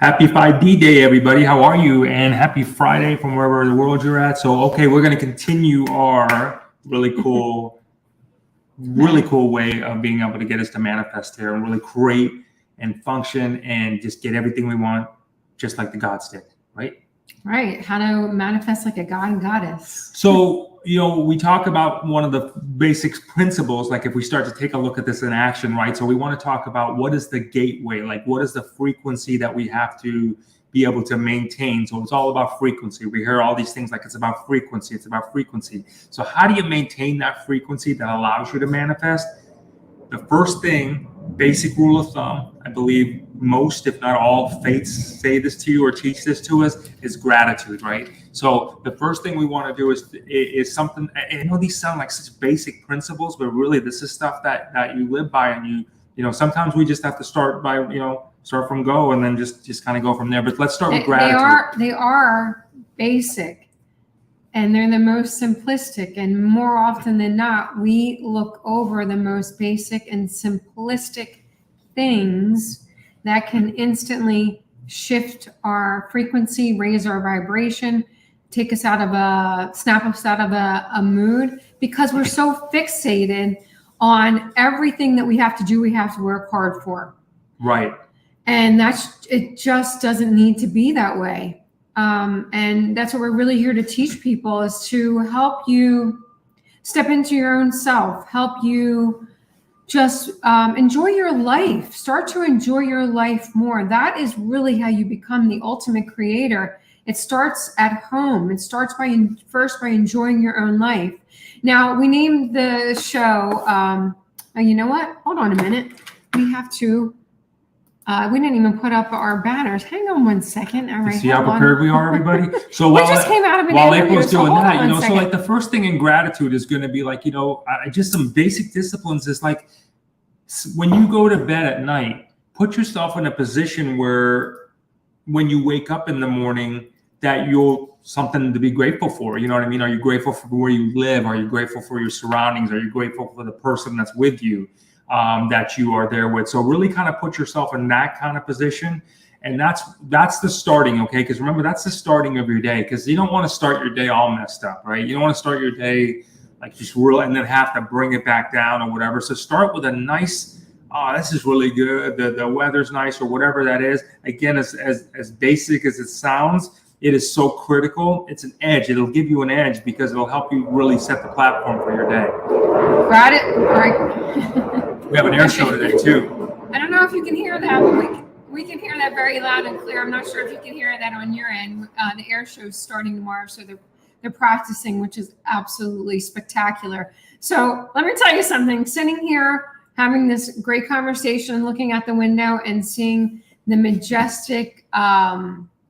Happy 5D Day, everybody. How are you? And happy Friday from wherever in the world you're at. So, okay, we're going to continue our really cool way of being able to get us to manifest here and really create and function and just get everything we want, just like the gods did, right? Right. How to manifest like a god and goddess. So, we talk about one of the basic principles, like if we start to take a look at this in action, right? So we want to talk about what is the gateway, like what is the frequency that we have to be able to maintain. So it's all about frequency. We hear all these things like it's about frequency. It's about frequency. So how do you maintain that frequency that allows you to manifest? The first thing, basic rule of thumb, I believe most, if not all faiths say this to you or teach this to us, is gratitude, right? So the first thing we want to do is something, I know these sound like such basic principles, but really this is stuff that you live by, and sometimes we just have to start by, start from go and then just kind of go from there. But let's start with gratitude. They are basic. And they're the most simplistic, and more often than not, we look over the most basic and simplistic things that can instantly shift our frequency, raise our vibration, take us snap us out of a mood, because we're so fixated on everything that we have to do, we have to work hard for. Right. And it just doesn't need to be that way. And that's what we're really here to teach people, is to help you step into your own self, help you just enjoy your life, start to enjoy your life more. That is really how you become the ultimate creator. It starts at home. It starts first by enjoying your own life. Now, we named the show, you know what? Hold on a minute. We have to. We didn't even put up our banners. Hang on one second. All right. See how prepared we are, everybody? So we just came out of an while interview, April's doing that, so like the first thing in gratitude is going to be like, just some basic disciplines is like, when you go to bed at night, put yourself in a position where when you wake up in the morning, that you'll something to be grateful for. You know what I mean? Are you grateful for where you live? Are you grateful for your surroundings? Are you grateful for the person that's with you? That you are there with. So really kind of put yourself in that kind of position. And that's the starting, okay? Because remember, that's the starting of your day, because you don't want to start your day all messed up, right? You don't want to start your day like just real and then have to bring it back down or whatever. So start with a nice, this is really good. The weather's nice or whatever that is. Again, as basic as it sounds, it is so critical. It's an edge. It'll give you an edge because it'll help you really set the platform for your day. Got it? All right. We have an air show today too. I don't know if you can hear that, but we can hear that very loud and clear. I'm not sure if you can hear that on your end. The air show is starting tomorrow, so they're practicing, which is absolutely spectacular. So let me tell you something. Sitting here, having this great conversation, looking out the window and seeing the majestic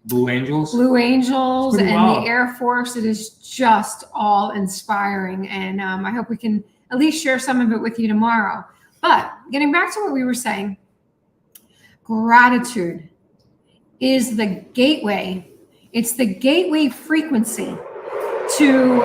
Blue Angels and the Air Force, it is just all inspiring. And I hope we can at least share some of it with you tomorrow. But getting back to what we were saying, gratitude is the gateway. It's the gateway frequency to.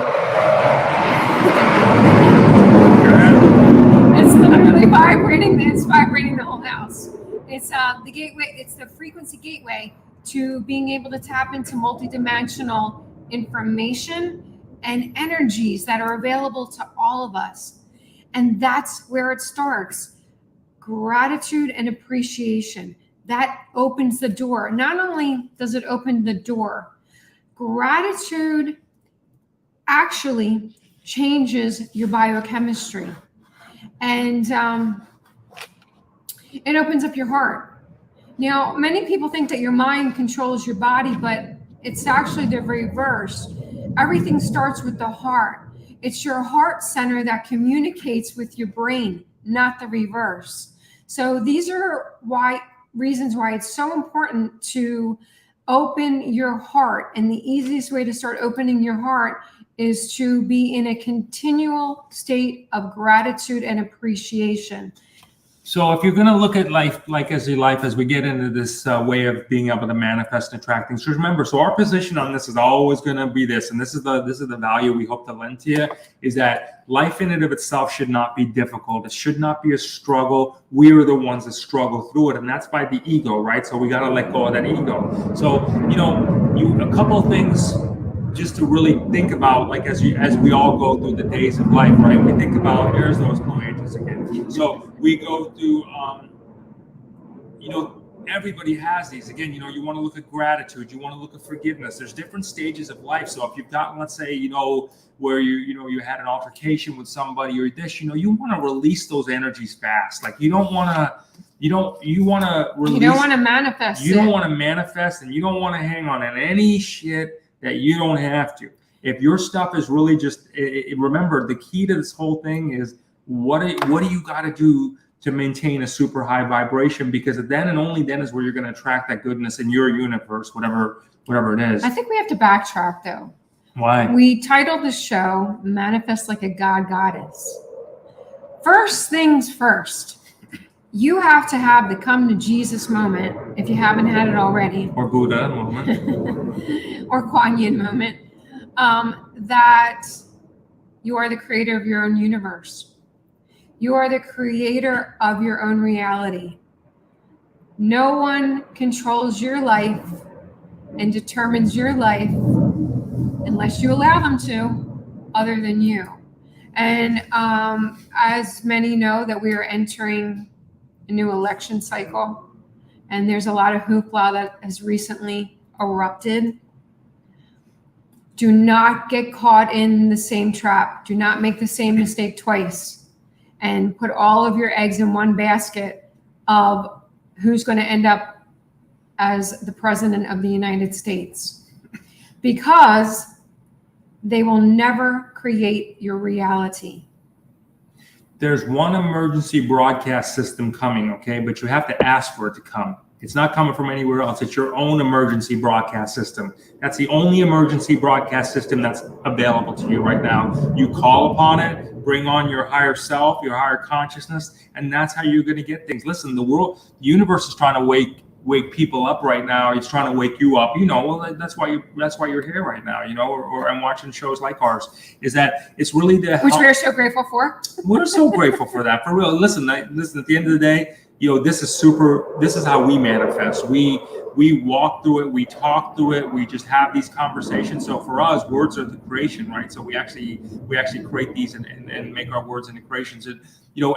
It's literally vibrating. It's vibrating the whole house. It's the gateway. It's the frequency gateway to being able to tap into multidimensional information and energies that are available to all of us. And that's where it starts. Gratitude and appreciation. That opens the door. Not only does it open the door, gratitude actually changes your biochemistry. And it opens up your heart. Now, many people think that your mind controls your body, but it's actually the reverse. Everything starts with the heart. It's your heart center that communicates with your brain, not the reverse. So these are reasons why it's so important to open your heart. And the easiest way to start opening your heart is to be in a continual state of gratitude and appreciation. So if you're going to look at life like as your life, as we get into this way of being able to manifest and attract things, just remember, so our position on this is always going to be this, and this is the value we hope to lend to you, is that life in and of itself should not be difficult. It should not be a struggle. We are the ones that struggle through it, and that's by the ego, right? So we got to let go of that ego. So, a couple of things just to really think about, like as we all go through the days of life, right? We think about, there's those blue angels again. So we go through, everybody has these. Again, you want to look at gratitude, you want to look at forgiveness. There's different stages of life. So if you've got, let's say, where you had an altercation with somebody or this, you want to release those energies fast. Like you want to release. You don't want to manifest. You don't want to manifest, and you don't want to hang on in any shit that you don't have to. If your stuff is really just, remember, the key to this whole thing is what do you got to do to maintain a super high vibration? Because then and only then is where you're going to attract that goodness in your universe, whatever it is. I think we have to backtrack though. Why? We titled the show "Manifest Like a God Goddess." First things first. You have to have the come to Jesus moment if you haven't had it already. Or Buddha moment. Or Kuan Yin moment. That you are the creator of your own universe. You are the creator of your own reality. No one controls your life and determines your life unless you allow them to, other than you. And as many know, that we are entering a new election cycle, and there's a lot of hoopla that has recently erupted. Do not get caught in the same trap. Do not make the same mistake twice and put all of your eggs in one basket of who's going to end up as the president of the United States, because they will never create your reality. There's one emergency broadcast system coming, okay? But you have to ask for it to come. It's not coming from anywhere else. It's your own emergency broadcast system. That's the only emergency broadcast system that's available to you right now. You call upon it, bring on your higher self, your higher consciousness, and that's how you're going to get things. Listen, the universe is trying to wake people up right now. It's trying to wake you up. Well, that's why you're here right now. Or I'm watching shows like ours. Is that it's really which we are so grateful for. We're so grateful for that, for real. Listen. At the end of the day, this is how we manifest. We walk through it. We talk through it. We just have these conversations. So for us, words are the creation, right? So we actually create these and make our words into creations. And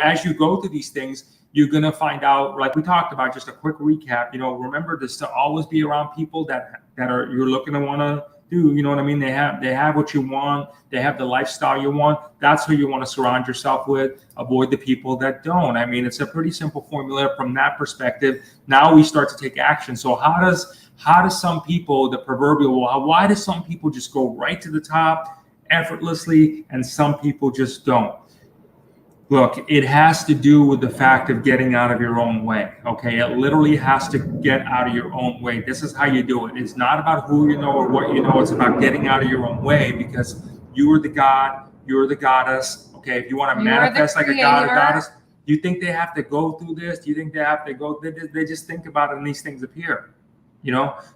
as you go through these things, you're going to find out, like we talked about, just a quick recap, remember this, to always be around people that you're looking to want to do, you know what I mean? They have what you want. They have the lifestyle you want. That's who you want to surround yourself with. Avoid the people that don't. I mean, it's a pretty simple formula from that perspective. Now we start to take action. So how does some people, the proverbial, why do some people just go right to the top effortlessly and some people just don't? Look, it has to do with the fact of getting out of your own way, okay? It literally has to get out of your own way. This is how you do it. It's not about who you know or what you know. It's about getting out of your own way, because you are the God, you're the goddess, okay? If you want to manifest like a god or goddess, do you think they have to go through this? Do you think they have to go? They just think about it and these things appear,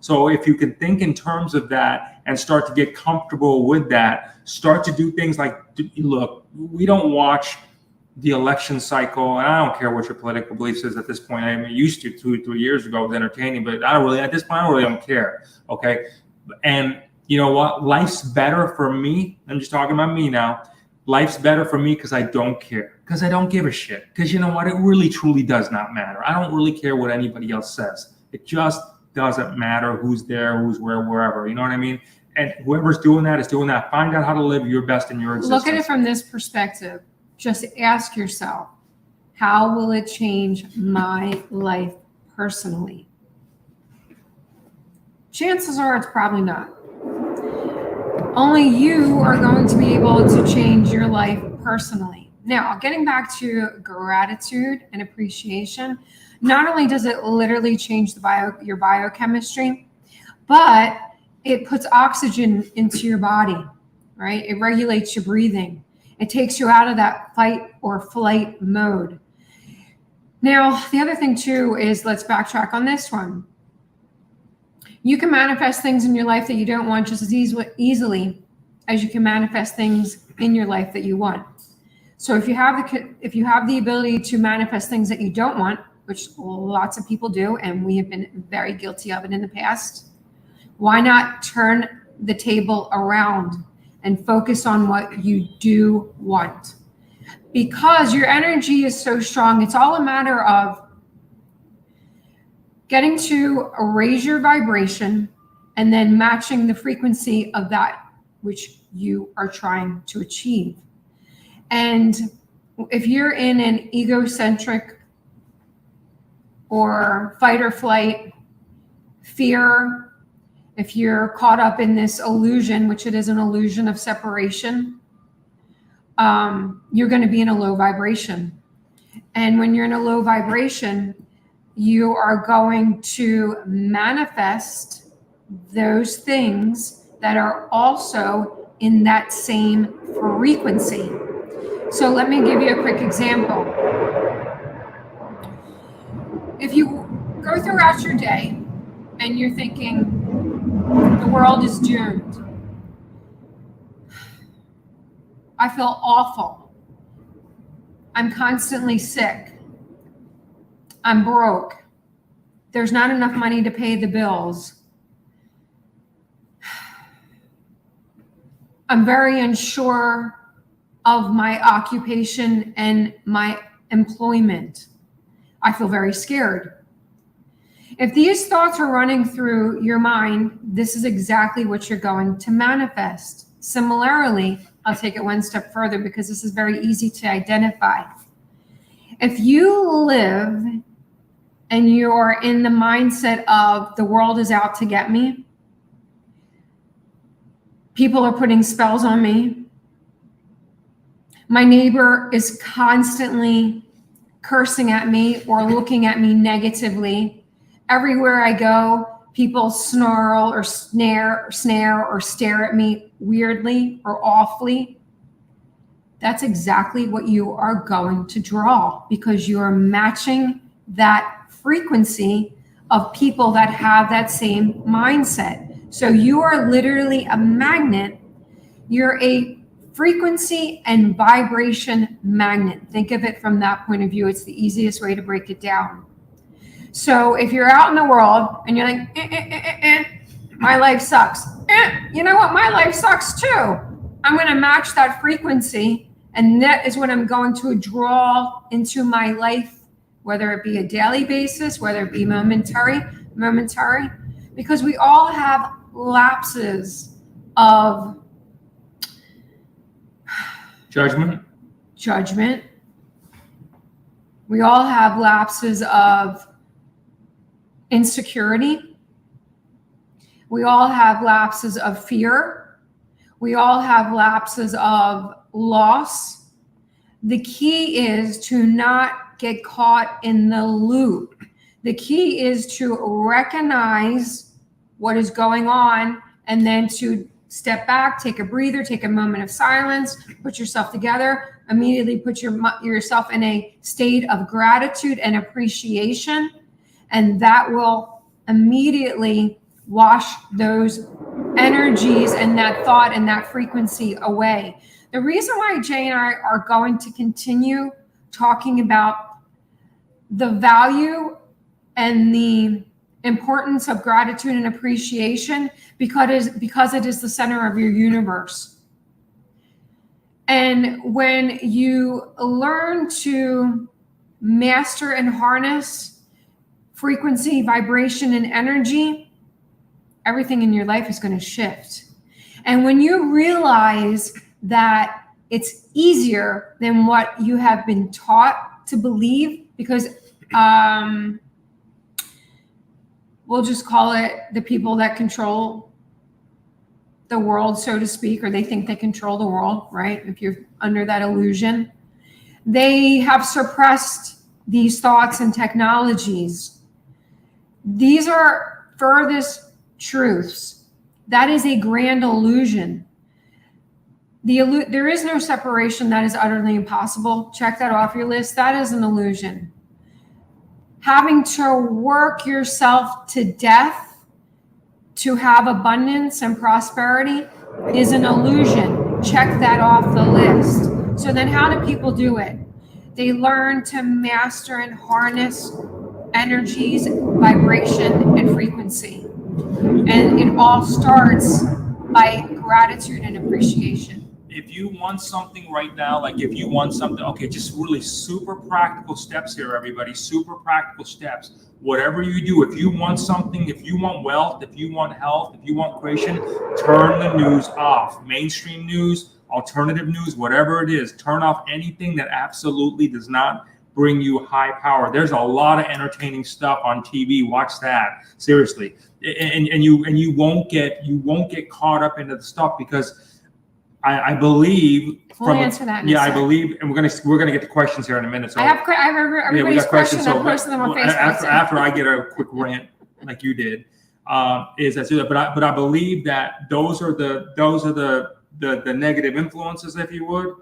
So if you can think in terms of that and start to get comfortable with that, start to do things like, look, we don't watch the election cycle, and I don't care what your political beliefs is at this point. I mean, used to 2 or 3 years ago, it was entertaining, but at this point, I really don't care. Okay. And you know what? Life's better for me. I'm just talking about me now. Life's better for me because I don't care, because I don't give a shit. Because you know what? It really, truly does not matter. I don't really care what anybody else says. It just doesn't matter who's there, who's wherever. You know what I mean? And whoever's doing that is doing that. Find out how to live your best in your existence. Look at it from this perspective. Just ask yourself, how will it change my life personally? Chances are it's probably not. Only you are going to be able to change your life personally. Now, getting back to gratitude and appreciation, not only does it literally change your biochemistry, but it puts oxygen into your body, right? It regulates your breathing. It takes you out of that fight or flight mode. Now, the other thing too is, let's backtrack on this one. You can manifest things in your life that you don't want just as easily as you can manifest things in your life that you want. So if you have the ability to manifest things that you don't want, which lots of people do, and we have been very guilty of it in the past, why not turn the table around and focus on what you do want? Because your energy is so strong, it's all a matter of getting to raise your vibration and then matching the frequency of that which you are trying to achieve. And if you're in an egocentric or fight or flight, fear, if you're caught up in this illusion, which it is an illusion of separation, you're going to be in a low vibration. And when you're in a low vibration, you are going to manifest those things that are also in that same frequency. So let me give you a quick example. If you go throughout your day and you're thinking, the world is doomed, I feel awful, I'm constantly sick, I'm broke, there's not enough money to pay the bills, I'm very unsure of my occupation and my employment, I feel very scared. If these thoughts are running through your mind, this is exactly what you're going to manifest. Similarly, I'll take it one step further because this is very easy to identify. If you live and you're in the mindset of the world is out to get me, people are putting spells on me, my neighbor is constantly cursing at me or looking at me negatively, everywhere I go, people snarl or snare or stare at me weirdly or awfully. That's exactly what you are going to draw because you are matching that frequency of people that have that same mindset. So you are literally a magnet. You're a frequency and vibration magnet. Think of it from that point of view. It's the easiest way to break it down. So if you're out in the world and you're like, my life sucks. You know what? My life sucks too. I'm going to match that frequency. And that is what I'm going to draw into my life, whether it be a daily basis, whether it be momentary, because we all have lapses of judgment. We all have lapses of insecurity. We all have lapses of fear. We all have lapses of loss. The key is to not get caught in the loop. The key is to recognize what is going on and then to step back, take a breather, take a moment of silence, put yourself together, immediately put yourself in a state of gratitude and appreciation, and that will immediately wash those energies and that thought and that frequency away. The reason why Jay and I are going to continue talking about the value and the importance of gratitude and appreciation because it is the center of your universe. And when you learn to master and harness frequency, vibration, and energy, everything in your life is going to shift. And when you realize that it's easier than what you have been taught to believe, because we'll just call it the people that control the world, so to speak, or they think they control the world, right? If you're under that illusion, they have suppressed these thoughts and technologies. These are furthest truths. That is a grand illusion. There is no separation. That is utterly impossible. Check that off your list. That is an illusion. having to work yourself to death to have abundance and prosperity is an illusion. Check that off the list. So then how do people do it? They learn to master and harness energies, vibration, and frequency. And it all starts by gratitude and appreciation. If you want something right now, like if you want something, okay, just really super practical steps here, everybody, super practical steps. Whatever you do, if you want something, if you want wealth, if you want health, if you want creation, turn the news off. Mainstream news, alternative news, whatever it is, turn off anything that absolutely does not bring you high power. There's a lot of entertaining stuff on TV. Watch that, seriously, and you won't get caught up into the stuff, because I believe. We'll answer that. I believe, and we're gonna get to questions here in a minute. So I have everybody's questions. I posted them on Facebook. After I get a quick rant like you did, is that. But I believe that those are the negative influences, if you would,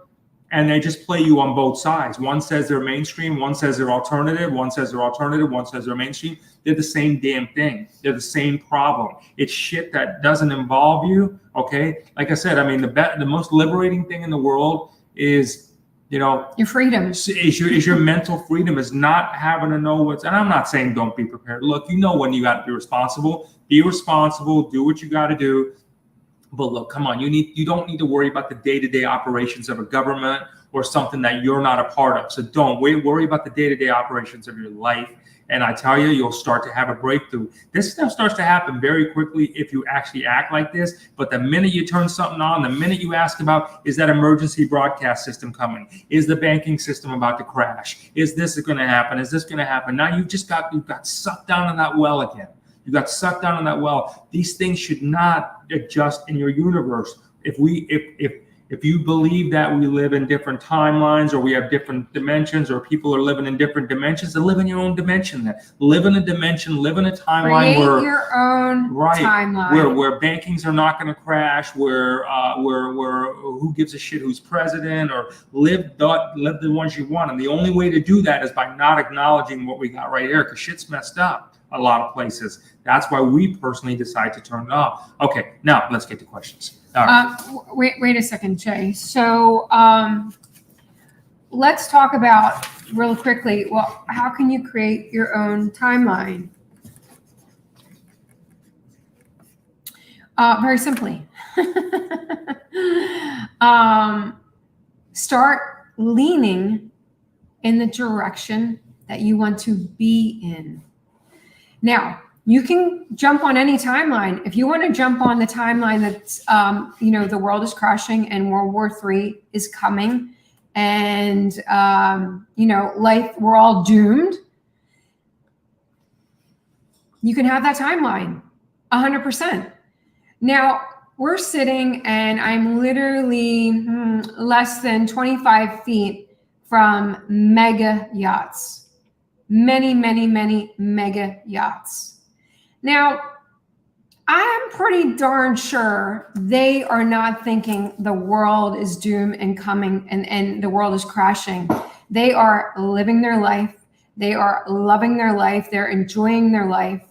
and they just play you on both sides. One says they're mainstream, one says they're alternative, one says they're alternative, one says they're mainstream. They're the same damn thing. They're the same problem. It's shit that doesn't involve you, okay? Like I said, I mean, the most liberating thing in the world is, your freedom. Is your mental freedom, is not having to know what's, and I'm not saying don't be prepared. Look, when you got to be responsible, do what you got to do. But look, come on, you don't need to worry about the day-to-day operations of a government or something that you're not a part of. So don't worry about the day-to-day operations of your life. And I tell you, you'll start to have a breakthrough. This stuff starts to happen very quickly if you actually act like this. But the minute you turn something on, the minute you ask about, is that emergency broadcast system coming? Is the banking system about to crash? Is this going to happen? Is this going to happen? Now you've got sucked down in that well again. You got sucked down in that well. These things should not adjust in your universe. If you believe that we live in different timelines, or we have different dimensions, or people are living in different dimensions, then live in your own dimension. Then live in a dimension, live in a timeline Create your own timeline where bankings are not going to crash. Where who gives a shit who's president, or live the ones you want. And the only way to do that is by not acknowledging what we got right here, because shit's messed up a lot of places. That's why we personally decide to turn it off. Okay, now let's get to questions. All right. Wait a second, Jay. So let's talk about real quickly. Well, how can you create your own timeline? Very simply. Start leaning in the direction that you want to be in. Now, you can jump on any timeline. If you want to jump on the timeline that's, the world is crashing and World War III is coming, and, we're all doomed, you can have that timeline, 100%. Now, we're sitting, and I'm literally less than 25 feet from mega yachts. Many, many, many mega yachts. Now, I am pretty darn sure they are not thinking the world is doomed and coming and the world is crashing. They are living their life. They are loving their life. They're enjoying their life.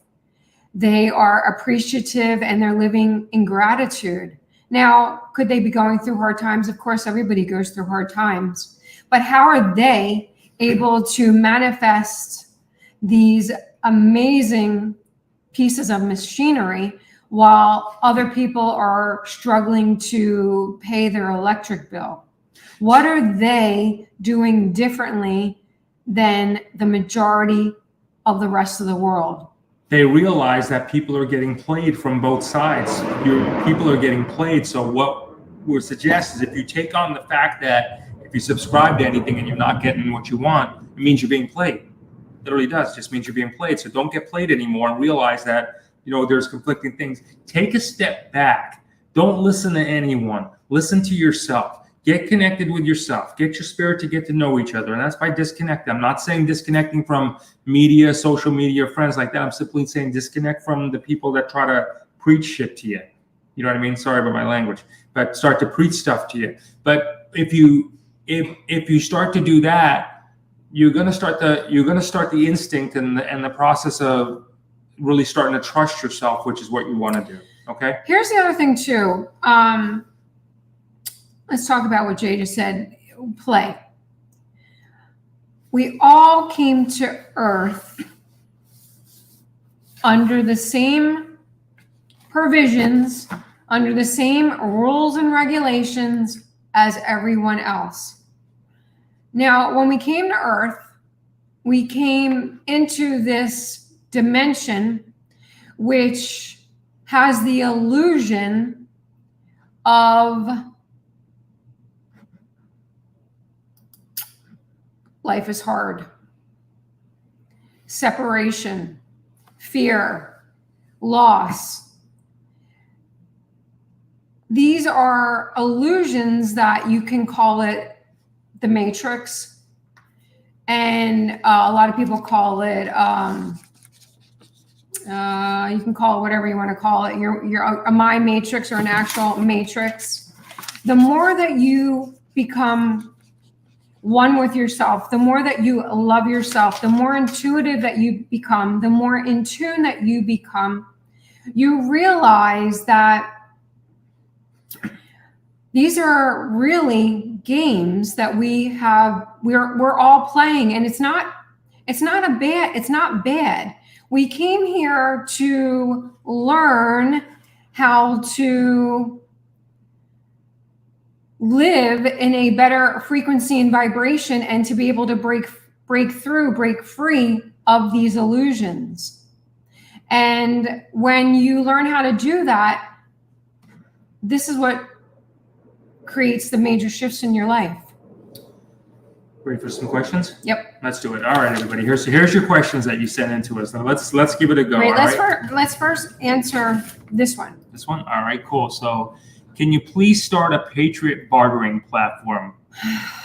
They are appreciative, and they're living in gratitude. Now, could they be going through hard times? Of course, everybody goes through hard times. But how are they able to manifest these amazing pieces of machinery while other people are struggling to pay their electric bill? What are they doing differently than the majority of the rest of the world? They realize that people are getting played from both sides. People are getting played. So what we suggest is, if you take on the fact that if you subscribe to anything and you're not getting what you want, it means you're being played. It literally does. It just means you're being played. So don't get played anymore, and realize that, there's conflicting things. Take a step back. Don't listen to anyone. Listen to yourself. Get connected with yourself. Get your spirit to get to know each other. And that's by disconnecting. I'm not saying disconnecting from media, social media, friends like that. I'm simply saying disconnect from the people that try to preach shit to you. You know what I mean? Sorry about my language. But start to preach stuff to you. But if you start to do that, you're gonna start the instinct and the process of really starting to trust yourself, which is what you want to do. Okay. Here's the other thing too. Let's talk about what Jay just said. Play. We all came to Earth under the same provisions, under the same rules and regulations as everyone else. Now, when we came to Earth, we came into this dimension which has the illusion of life is hard, separation, fear, loss. These are illusions that you can call it the Matrix, and a lot of people call it, you can call it whatever you want to call it, a mind matrix or an actual matrix. The more that you become one with yourself, the more that you love yourself, the more intuitive that you become, the more in tune that you become, you realize that these are really games that we're all playing, and it's not bad. We came here to learn how to live in a better frequency and vibration, and to be able to break free of these illusions. And when you learn how to do that, this is what creates the major shifts in your life. Ready for some questions? Yep. Let's do it. All right, everybody. Here's your questions that you sent in to us. Now let's give it a go. Wait, all let's first answer this one. This one? All right, cool. So can you please start a Patriot bartering platform?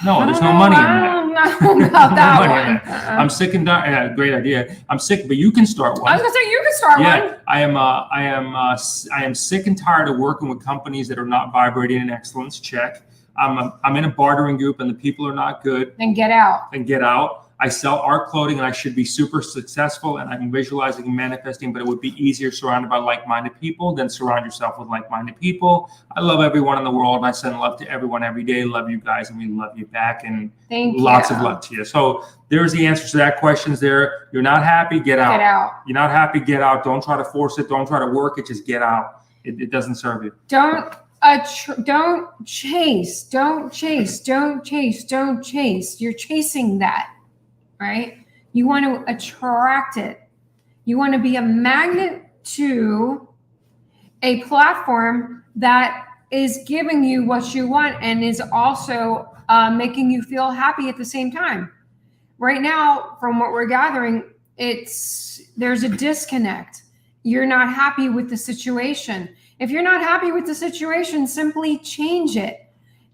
No, there's no money in that. I don't know about that one. I'm sick and tired. Great idea. I'm sick, but you can start one. I was gonna say you can start one. I am sick and tired of working with companies that are not vibrating in excellence. Check. I'm in a bartering group and the people are not good. Then get out. Then get out. I sell art clothing and I should be super successful, and I'm visualizing and manifesting, but it would be easier surrounded by like-minded people than surround yourself with like-minded people. I love everyone in the world, and I send love to everyone every day. Love you guys, and we love you back, and lots of love to you. So there's the answer to that questions there. You're not happy, get out. Get out. You're not happy, get out. Don't try to force it. Don't try to work it. Just get out. It doesn't serve you. Don't chase. Don't chase. Don't chase. Don't chase. You're chasing that. Right? You want to attract it. You want to be a magnet to a platform that is giving you what you want and is also making you feel happy at the same time. Right now, from what we're gathering, there's a disconnect. You're not happy with the situation. If you're not happy with the situation, simply change it.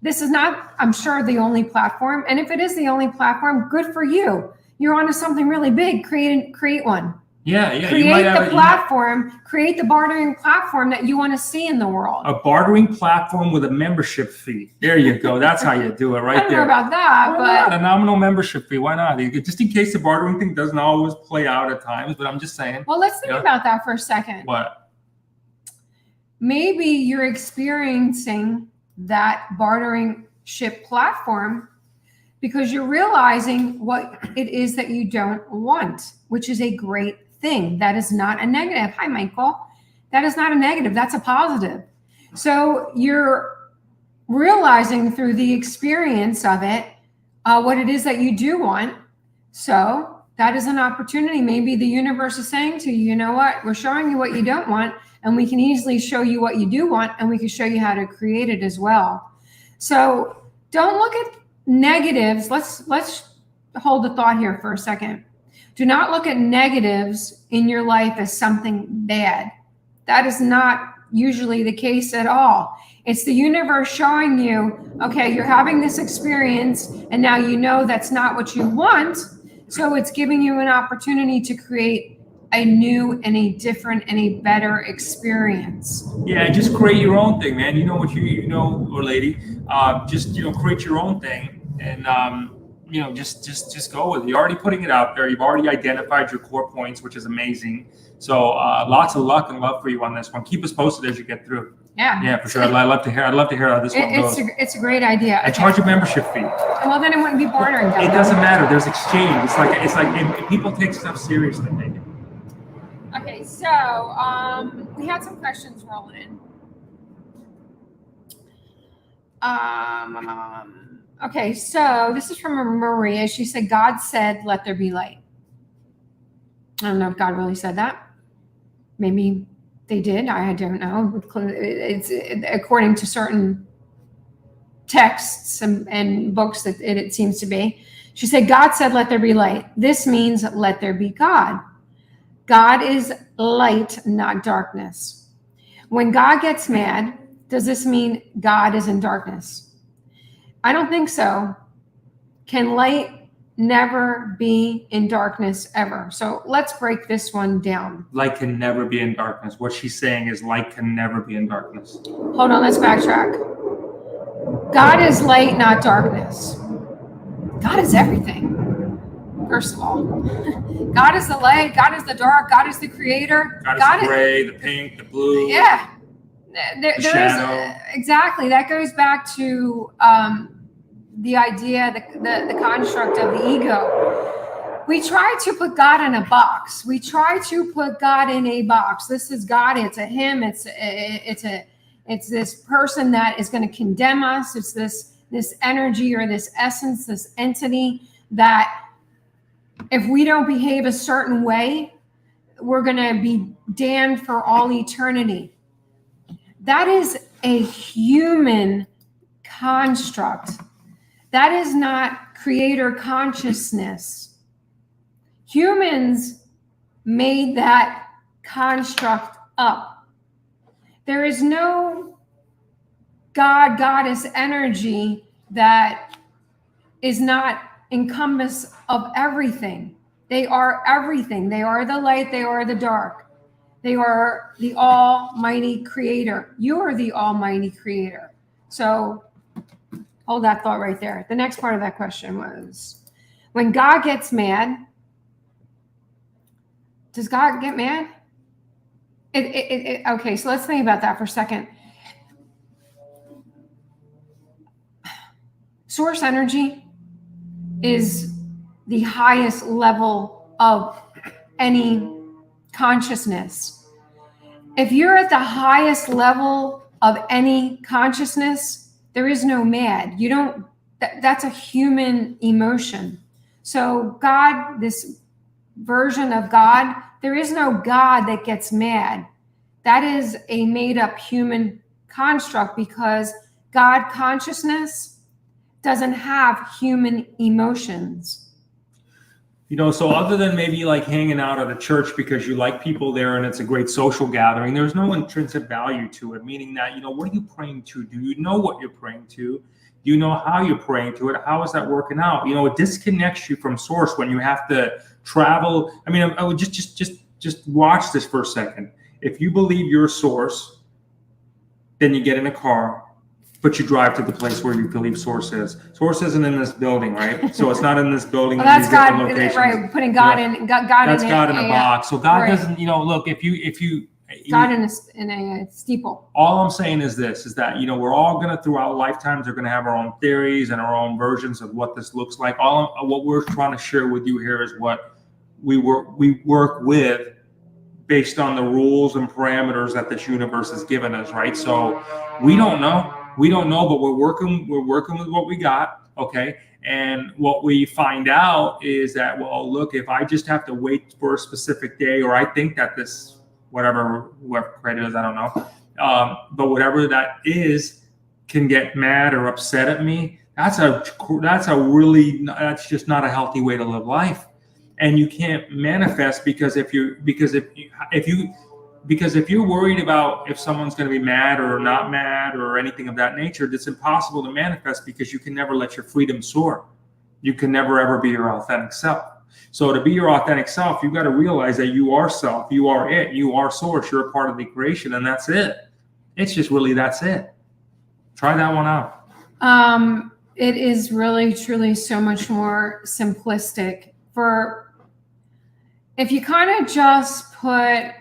This is not, I'm sure, the only platform. And if it is the only platform, good for you. You're onto something really big. Create one. Yeah. Create the platform. Create the bartering platform that you want to see in the world. A bartering platform with a membership fee. There you go. That's how you do it right there. I don't know about that, but a nominal membership fee. Why not? Just in case the bartering thing doesn't always play out at times, but I'm just saying. Well, let's think about that for a second. What? Maybe you're experiencing that bartering ship platform because you're realizing what it is that you don't want, which is a great thing. That is not a negative. Hi, Michael. That is not a negative. That's a positive. So you're realizing through the experience of it what it is that you do want. So that is an opportunity. Maybe the universe is saying to you, you know what? We're showing you what you don't want, and we can easily show you what you do want, and we can show you how to create it as well. So don't look at negatives. Let's hold the thought here for a second. Do not look at negatives in your life as something bad. That is not usually the case at all. It's the universe showing you, okay, you're having this experience, and now you know that's not what you want. So it's giving you an opportunity to create a new and a different and a better experience. Yeah, just create your own thing, man. Or lady, just create your own thing, and just go with it. You're already putting it out there. You've already identified your core points, which is amazing. So lots of luck and love for you on this one. Keep us posted as you get through. Yeah, for sure. I'd love to hear how this one goes. It's a great idea. And charge a membership fee. Well, then it wouldn't be bartering. It doesn't matter. There's exchange. It's like if people take stuff seriously, maybe. Okay, so we had some questions rolling in. Okay, so this is from Maria. She said, God said, let there be light. I don't know if God really said that. Maybe they did. I don't know. It's according to certain texts and books that it seems to be. She said, God said, let there be light. This means let there be God. God is light, not darkness. When God gets mad, does this mean God is in darkness? I don't think so. Can light never be in darkness ever? So let's break this one down. Light can never be in darkness. What she's saying is light can never be in darkness. Hold on, let's backtrack. God is light, not darkness. God is everything. First of all, God is the light, God is the dark, God is the creator. God is the gray, the pink, the blue. Yeah. The shadow. Exactly. That goes back to the idea, the construct of the ego. We try to put God in a box. We try to put God in a box. This is God. It's a him. It's this person that is going to condemn us. It's this energy or this essence, this entity that if we don't behave a certain way, we're going to be damned for all eternity. That is a human construct. That is not creator consciousness. Humans made that construct up. There is no God, goddess energy that is not encompass of everything. They are everything. They are the light. They are the dark. They are the almighty creator. You are the almighty creator. So hold that thought right there. The next part of that question was, when God gets mad, does God get mad? Okay, so let's think about that for a second. Source energy is the highest level of any consciousness. If you're at the highest level of any consciousness, there is no mad. You don't, that's a human emotion. So God, this version of God, there is no God that gets mad. That is a made up human construct because God consciousness doesn't have human emotions. So other than maybe like hanging out at a church because you like people there and it's a great social gathering, there's no intrinsic value to it, meaning that, what are you praying to? Do you know what you're praying to? Do you know how you're praying to it? How is that working out? It disconnects you from source when you have to travel. I would just watch this for a second. If you believe you're source, then you get in a car, but you drive to the place where you believe source is. Source isn't in this building, right? So it's not in this building. Well, that's God, right? Putting God in. God that's God in a box. So God doesn't. Look, if you God in a steeple. All I'm saying is this: is that we're all gonna throughout lifetimes are gonna have our own theories and our own versions of what this looks like. What we're trying to share with you here is what we work with, based on the rules and parameters that this universe has given us, right? So we don't know. But we're working with what we got, okay? And what we find out is that, well, look, if I just have to wait for a specific day, or I think that this, whoever it is, I don't know, but whatever that is can get mad or upset at me, that's just not a healthy way to live life. And you can't manifest because if you're worried about if someone's going to be mad or not mad or anything of that nature, it's impossible to manifest because you can never let your freedom soar. You can never, ever be your authentic self. So to be your authentic self, you've got to realize that you are self, you are it, you are source, you're a part of the creation, and that's it. It's just really, that's it. Try that one out. it is really, truly so much more simplistic. If you kind of just put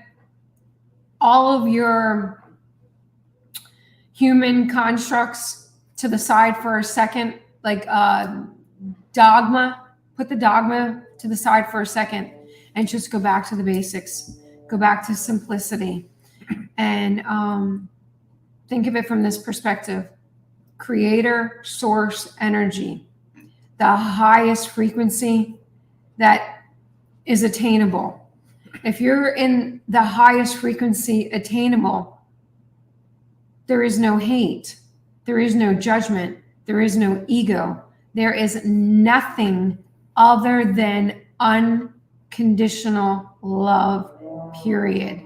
all of your human constructs to the side for a second, like dogma, put the dogma to the side for a second and just go back to the basics, go back to simplicity, and think of it from this perspective. Creator, source, energy, the highest frequency that is attainable. If you're in the highest frequency attainable, there is no hate, there is no judgment, there is no ego, there is nothing other than unconditional love, period.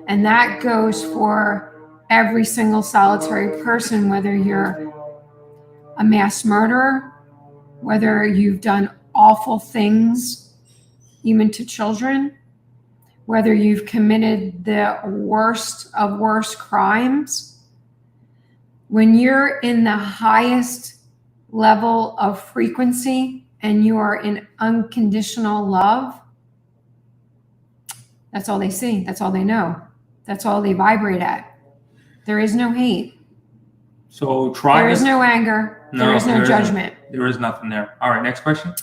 And that goes for every single solitary person, whether you're a mass murderer, whether you've done awful things, even to children, whether you've committed the worst of worst crimes. When you're in the highest level of frequency and you are in unconditional love, that's all they see. That's all they know. That's all they vibrate at. There is no hate. So try. There is no anger. There is no judgment. There is nothing there. All right, next question.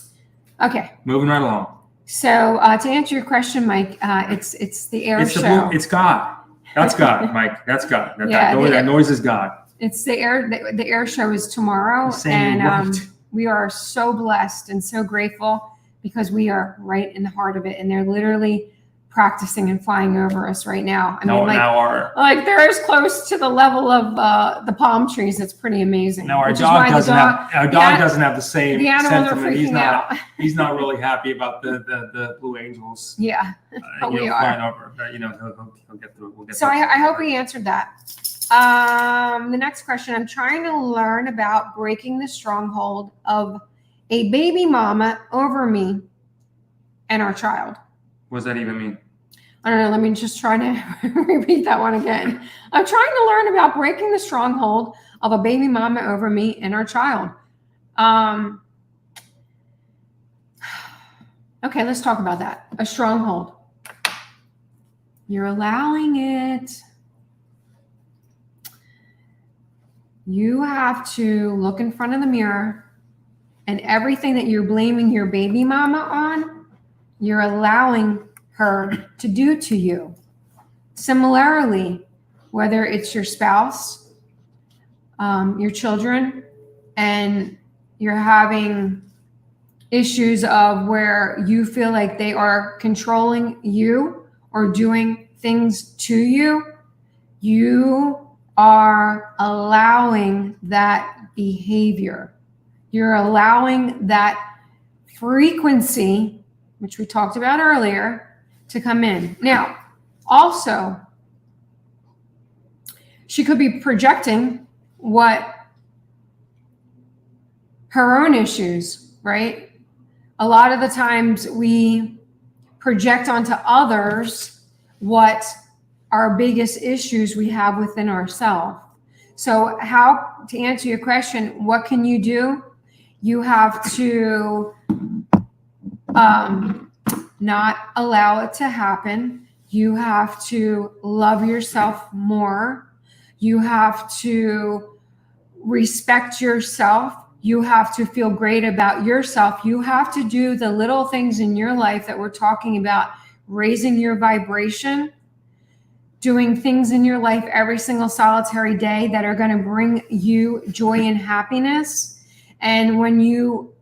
Okay. Moving right along. So to answer your question, Mike, it's the air show. It's God. That's God, Mike. That's God. That noise is God. It's the air. The air show is tomorrow, and we are so blessed and so grateful because we are right in the heart of it, and they're literally practicing and flying over us right now. Like they're as close to the level of the palm trees. It's pretty amazing. Now our dog doesn't have the same sentiment. He's not really happy about the Blue Angels. Yeah, but we are flying over. But, he'll get through. We'll get so I hope we answered that. The next question: I'm trying to learn about breaking the stronghold of a baby mama over me and our child. What does that even mean? I don't know. Let me just try to repeat that one again. I'm trying to learn about breaking the stronghold of a baby mama over me and our child. Okay, let's talk about that. A stronghold. You're allowing it. You have to look in front of the mirror, and everything that you're blaming your baby mama on, you're allowing her to do to you. Similarly, whether it's your spouse, your children, and you're having issues of where you feel like they are controlling you or doing things to you, you are allowing that behavior. You're allowing that frequency, which we talked about earlier, to come in. Now, also, she could be projecting what her own issues, right? A lot of the times we project onto others what our biggest issues we have within ourselves. So to answer your question, what can you do? You have to not allow it to happen. You have to love yourself more. You have to respect yourself. You have to feel great about yourself. You have to do the little things in your life that we're talking about, raising your vibration, doing things in your life every single solitary day that are going to bring you joy and happiness. And when you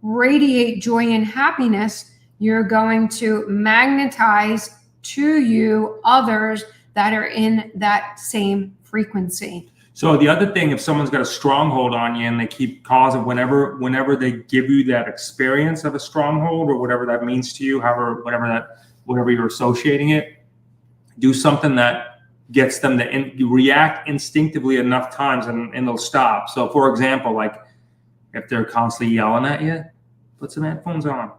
radiate joy and happiness, you're going to magnetize to you others that are in that same frequency. So the other thing, if someone's got a stronghold on you and they keep causing, whenever they give you that experience of a stronghold or whatever that means to you, whatever you're associating it, do something that gets them to react instinctively enough times and they'll stop. So for example, like if they're constantly yelling at you, put some headphones on.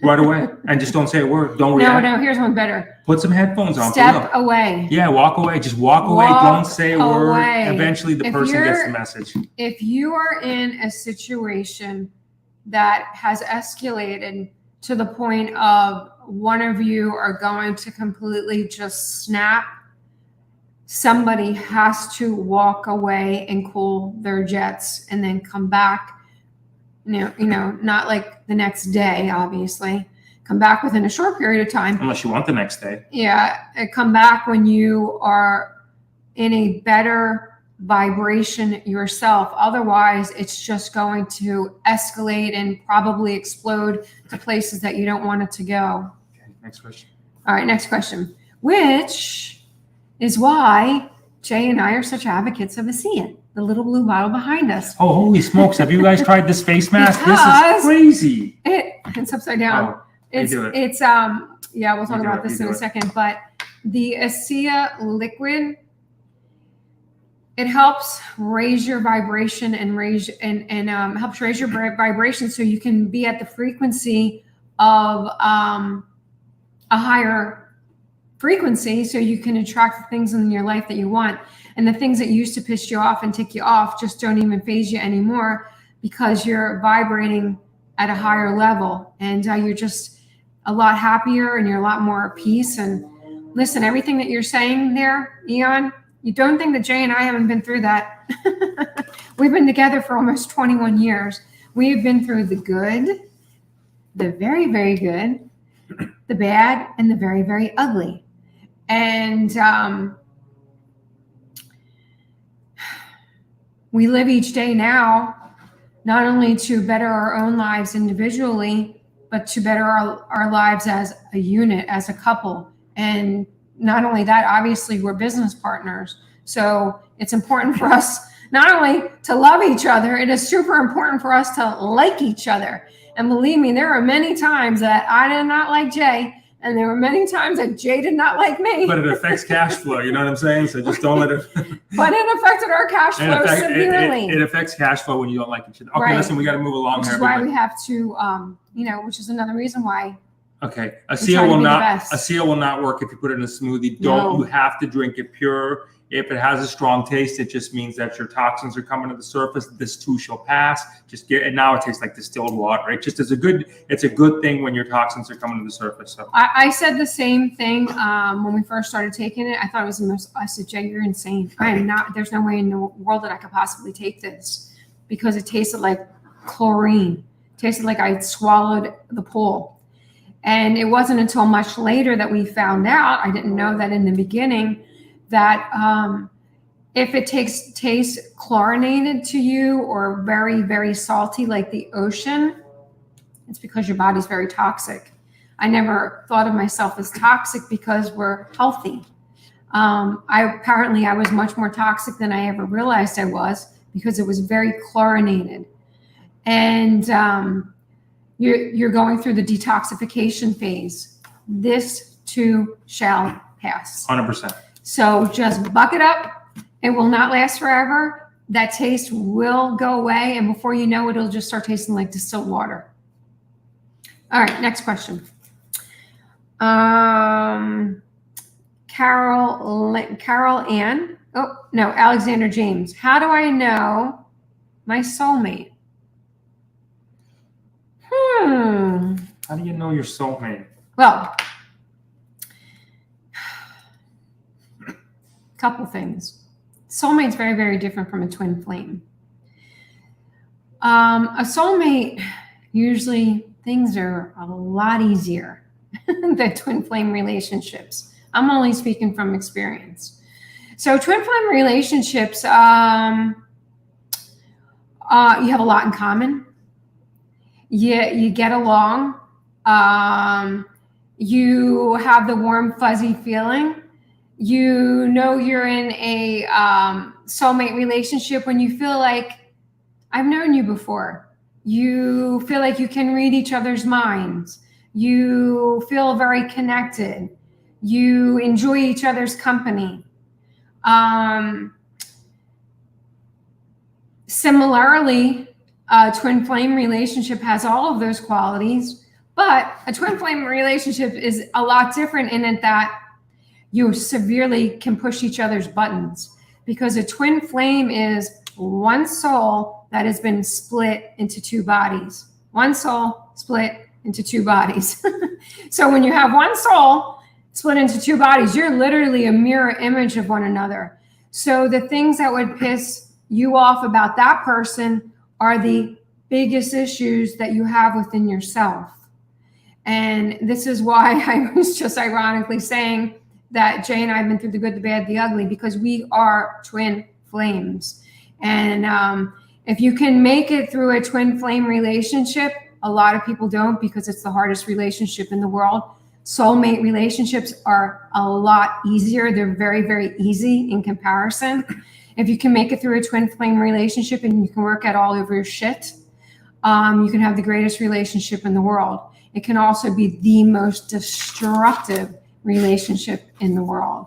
right away, and just don't say a word. Don't react. No, here's one better. Put some headphones on. Step away. Yeah, walk away. Just walk away. Don't say a word. Eventually, the person gets the message. If you are in a situation that has escalated to the point of one of you are going to completely just snap, somebody has to walk away and cool their jets and then come back. You know, not like the next day, obviously. Come back within a short period of time. Unless you want the next day. Yeah, come back when you are in a better vibration yourself. Otherwise, it's just going to escalate and probably explode to places that you don't want it to go. Okay, next question. All right, next question. Which is why Jay and I are such advocates of ASEA, the little blue bottle behind us. Oh, holy smokes. Have you guys tried this face mask? Because this is crazy. It's upside down. Oh, It's yeah, we'll talk about this in a second, but the ASEA liquid, it helps raise your vibration and helps raise your vibration so you can be at the frequency of a higher frequency, so you can attract the things in your life that you want. And the things that used to piss you off and tick you off just don't even faze you anymore, because you're vibrating at a higher level, and you're just a lot happier and you're a lot more at peace. And listen, everything that you're saying there, Eon, you don't think that Jay and I haven't been through that. We've been together for almost 21 years. We've been through the good, the very, very good, the bad, and the very, very ugly. And we live each day now, not only to better our own lives individually, but to better our lives as a unit, as a couple. And not only that, obviously we're business partners. So it's important for us not only to love each other, it is super important for us to like each other. And believe me, there are many times that I did not like Jay, and there were many times that Jay did not like me. But it affects cash flow, you know what I'm saying? So just don't let it. But it affected our cash flow severely. It affects cash flow when you don't like each other. Okay, right. Listen, we got to move along here. Which is why we have to, which is another reason why. Okay, ASEA will not work if you put it in a smoothie. You have to drink it pure. If it has a strong taste, it just means that your toxins are coming to the surface. This too shall pass. And now it tastes like distilled water. It just is it's a good thing when your toxins are coming to the surface. So I said the same thing when we first started taking it. I thought it was I said, Jay, you're insane. I am not. There's no way in the world that I could possibly take this, because it tasted like chlorine. It tasted like I swallowed the pool. And it wasn't until much later that we found out. I didn't know that in the beginning, that if it tastes chlorinated to you or very, very salty like the ocean, it's because your body's very toxic. I never thought of myself as toxic because we're healthy. I was much more toxic than I ever realized I was, because it was very chlorinated. And you're going through the detoxification phase. This too shall pass. 100%. So just buck it up. It will not last forever. That taste will go away, and before you know it, it'll just start tasting like distilled water. All right, next question. Alexander James. How do I know my soulmate? How do you know your soulmate? Well, couple things. Soulmate's very, very different from a twin flame. A soulmate, usually things are a lot easier than twin flame relationships. I'm only speaking from experience. So twin flame relationships, you have a lot in common. You get along. You have the warm, fuzzy feeling. You know you're in a soulmate relationship when you feel like, I've known you before. You feel like you can read each other's minds. You feel very connected. You enjoy each other's company. Similarly, a twin flame relationship has all of those qualities, But a twin flame relationship is a lot different in it that you severely can push each other's buttons, because a twin flame is one soul that has been split into two bodies. One soul split into two bodies. So when you have one soul split into two bodies, you're literally a mirror image of one another. So the things that would piss you off about that person are the biggest issues that you have within yourself. And this is why I was just ironically saying that Jay and I have been through the good, the bad, the ugly, because we are twin flames. And if you can make it through a twin flame relationship, a lot of people don't, because it's the hardest relationship in the world. Soulmate relationships are a lot easier. They're very, very easy in comparison. If you can make it through a twin flame relationship and you can work out all of your shit, you can have the greatest relationship in the world. It can also be the most destructive relationship in the world.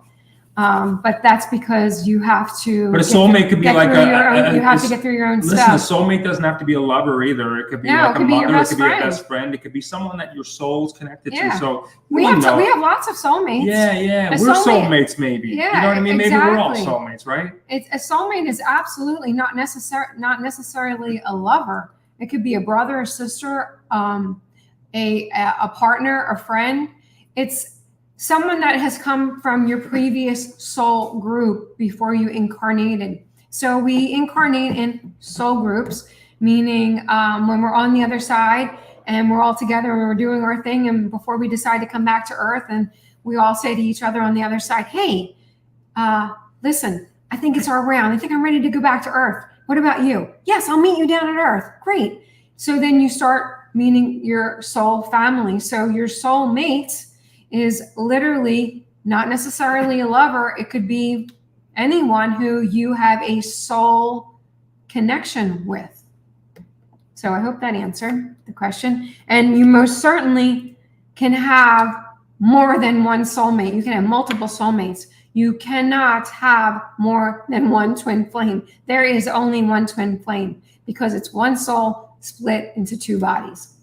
But that's because you have to. But a soulmate could be like you have to get through your own stuff. Listen, a soulmate doesn't have to be a lover either. It could be like a mother. It could be a best friend. It could be someone that your soul's connected to. So we have lots of soulmates. Yeah. We're soulmates, maybe. Yeah, you know what I mean? Exactly. Maybe we're all soulmates, right? A soulmate is absolutely not necessarily a lover. It could be a brother, a sister, a partner, a friend. It's someone that has come from your previous soul group before you incarnated. So we incarnate in soul groups, meaning when we're on the other side and we're all together and we're doing our thing, and before we decide to come back to Earth, and we all say to each other on the other side, hey, listen, I think it's our round. I think I'm ready to go back to Earth. What about you? Yes, I'll meet you down at Earth. Great. So then you start meeting your soul family. So your soul mate is literally not necessarily a lover. It could be anyone who you have a soul connection with. So I hope that answered the question. And you most certainly can have more than one soulmate. You can have multiple soulmates. You cannot have more than one twin flame. There is only one twin flame, because it's one soul split into two bodies.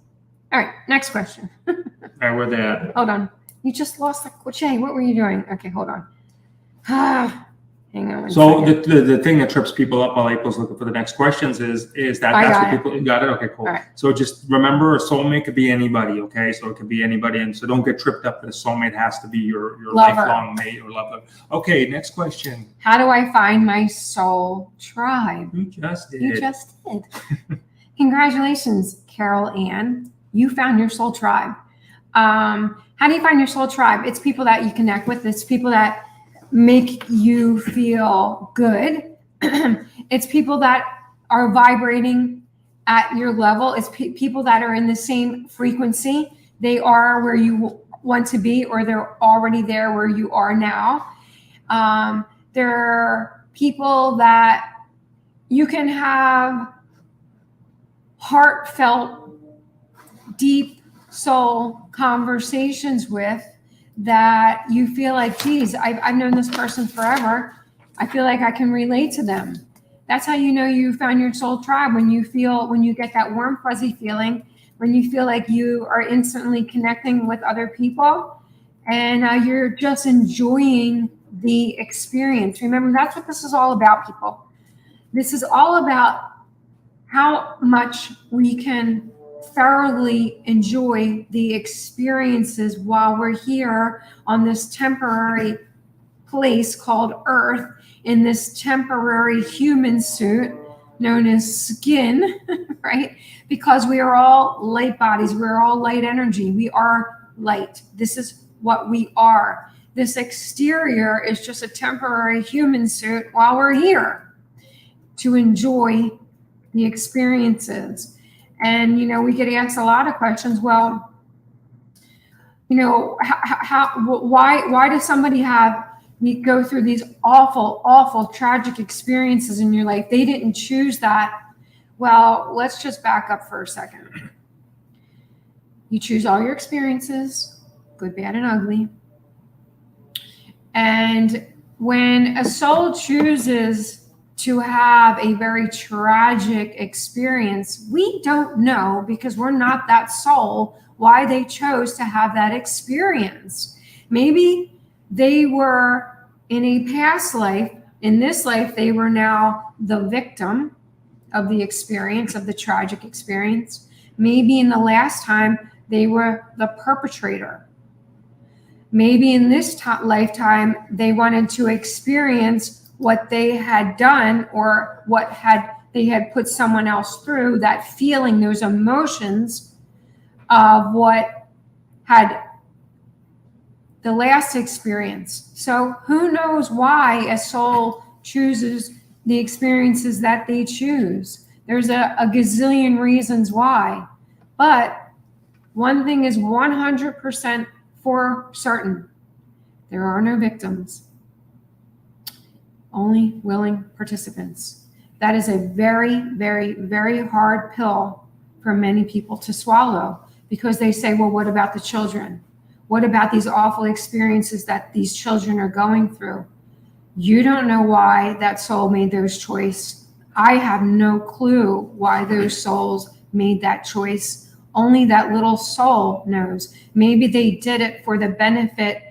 All right, next question. All right, where they at? Hold on. You just lost the Jay. What were you doing? Okay, hold on. Hang on. So the thing that trips people up while April's looking for the next questions is that that's what people got it. Okay, cool. Right. So just remember, a soulmate could be anybody. Okay, so it could be anybody, and so don't get tripped up that a soulmate has to be your lifelong mate or lover. Okay, next question. How do I find my soul tribe? You just did. You just did. Congratulations, Carol Ann. You found your soul tribe. How do you find your soul tribe? It's people that you connect with. It's people that make you feel good. It's people that are vibrating at your level. It's people that are in the same frequency. They are where you want to be, or they're already there where you are now. There are people that you can have heartfelt, deep soul conversations with, that you feel like, geez, I've known this person forever. I feel like I can relate to them. That's how you know you found your soul tribe, when you get that warm, fuzzy feeling, when you feel like you are instantly connecting with other people, and you're just enjoying the experience. Remember, that's what this is all about, people. This is all about how much we can thoroughly enjoy the experiences while we're here on this temporary place called Earth, in this temporary human suit known as skin, right? Because we are all light bodies. We're all light energy. We are light. This is what we are. This exterior is just a temporary human suit while we're here to enjoy the experiences. And, we get asked a lot of questions. Well, why does somebody go through these awful, awful, tragic experiences in your life? They didn't choose that. Well, let's just back up for a second. You choose all your experiences, good, bad, and ugly. And when a soul chooses to have a very tragic experience, we don't know, because we're not that soul. why they chose to have that experience. Maybe they were in a past life. In this life, they were now the victim of the experience, of the tragic experience. Maybe in the last time, they were the perpetrator. Maybe in this lifetime, they wanted to experience what they had done or they had put someone else through, that feeling, those emotions of what had the last experience. So who knows why a soul chooses the experiences that they choose? There's a gazillion reasons why. But one thing is 100% for certain. There are no victims, only willing participants. That is a very, very, very hard pill for many people to swallow, because they say, well, what about the children? What about these awful experiences that these children are going through? You don't know why that soul made those choices. I have no clue why those souls made that choice. Only that little soul knows. Maybe they did it for the benefit